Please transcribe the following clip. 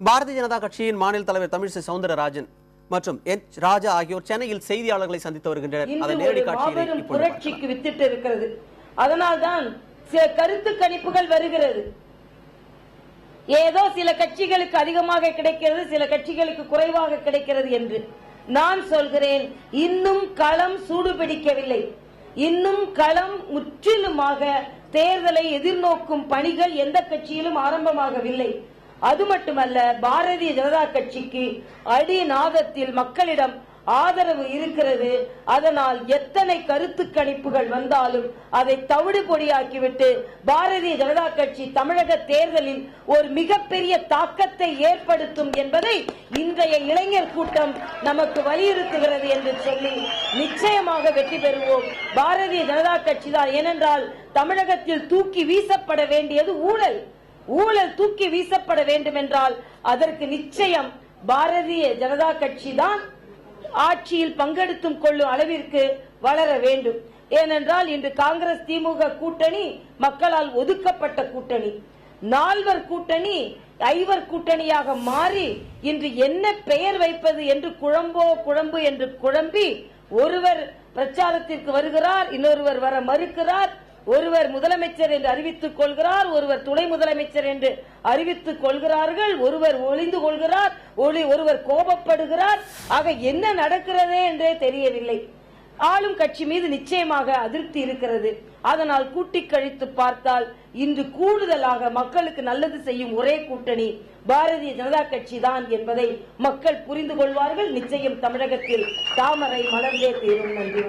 பாரதிய ஜனதா கட்சியின் மாநில தலைவர் தமிழிசை சவுந்தரராஜன் மற்றும் எச் ராஜா ஆகியோர் சென்னையில் செய்தியாளர்களை சந்தித்து வருகின்றனர். அதன் நேரடி காட்சியை புரட்சிக்கு வித்திட்டு இருக்கிறது. அதனால்தான் சில கருத்து கணிப்புகள் வருகிறது. ஏதோ சில கட்சிகளுக்கு அதிகமாக கிடைக்கிறது, சில கட்சிகளுக்கு குறைவாக கிடைக்கிறது என்று. நான் சொல்கிறேன், இன்னும் களம் சூடுபிடிக்கவில்லை. இன்னும் களம் முற்றிலுமாக தேர்தலை எதிர்நோக்கும் பணிகள் எந்த கட்சியிலும் ஆரம்பமாகவில்லை. அது மட்டுமல்ல, பாரதிய ஜனதா கட்சிக்கு அடிநாதத்தில் மக்களிடம் ஆதரவு இருக்கிறது. அதனால் எத்தனை கருத்து கணிப்புகள் வந்தாலும் அதை தவிடு பொடியாக்கிவிட்டு பாரதிய ஜனதா கட்சி தமிழக தேர்தலில் ஒரு மிகப்பெரிய தாக்கத்தை ஏற்படுத்தும் என்பதை இன்றைய இளைஞர் கூட்டம் நமக்கு வலியுறுத்துகிறது என்று சொல்லி நிச்சயமாக வெற்றி பெறுவோம். பாரதிய ஜனதா கட்சி தான். ஏனென்றால் தமிழகத்தில் தூக்கி வீசப்பட வேண்டியது ஊழல். ஊழல் தூக்கி வீசப்பட வேண்டும் என்றால் அதற்கு நிச்சயம் பாரதிய ஜனதா கட்சி தான் ஆட்சியில் பங்கெடுத்தும் கொள்ளும் அளவிற்கு வளர வேண்டும். ஏனென்றால் இன்று காங்கிரஸ் திமுக கூட்டணி மக்களால் ஒதுக்கப்பட்ட கூட்டணி. நால்வர் கூட்டணி ஐவர் கூட்டணியாக மாறி இன்று என்ன பெயர் வைப்பது என்று குழம்பு என்று குழம்பி ஒருவர் பிரச்சாரத்திற்கு வருகிறார், இன்னொருவர் வர மறுக்கிறார். ஒருவர் முதலமைச்சர் என்று அறிவித்துக் கொள்கிறார், ஒருவர் துணை முதலமைச்சர் என்று அறிவித்துக் கொள்கிறார்கள், ஒருவர் ஒளிந்து கொள்கிறார், ஒருவர் கோபப்படுகிறார். ஆக என்ன நடக்கிறதே என்றே தெரியவில்லை. ஆளும் கட்சி மீது நிச்சயமாக அதிருப்தி இருக்கிறது. அதனால் கூட்டி கழித்து பார்த்தால் இன்று கூடுதலாக மக்களுக்கு நல்லது செய்யும் ஒரே கூட்டணி பாரதிய ஜனதா கட்சி தான் என்பதை மக்கள் புரிந்து கொள்வார்கள். நிச்சயம் தமிழகத்தில் தாமரை மலர்ந்தே தீரும். நன்றி.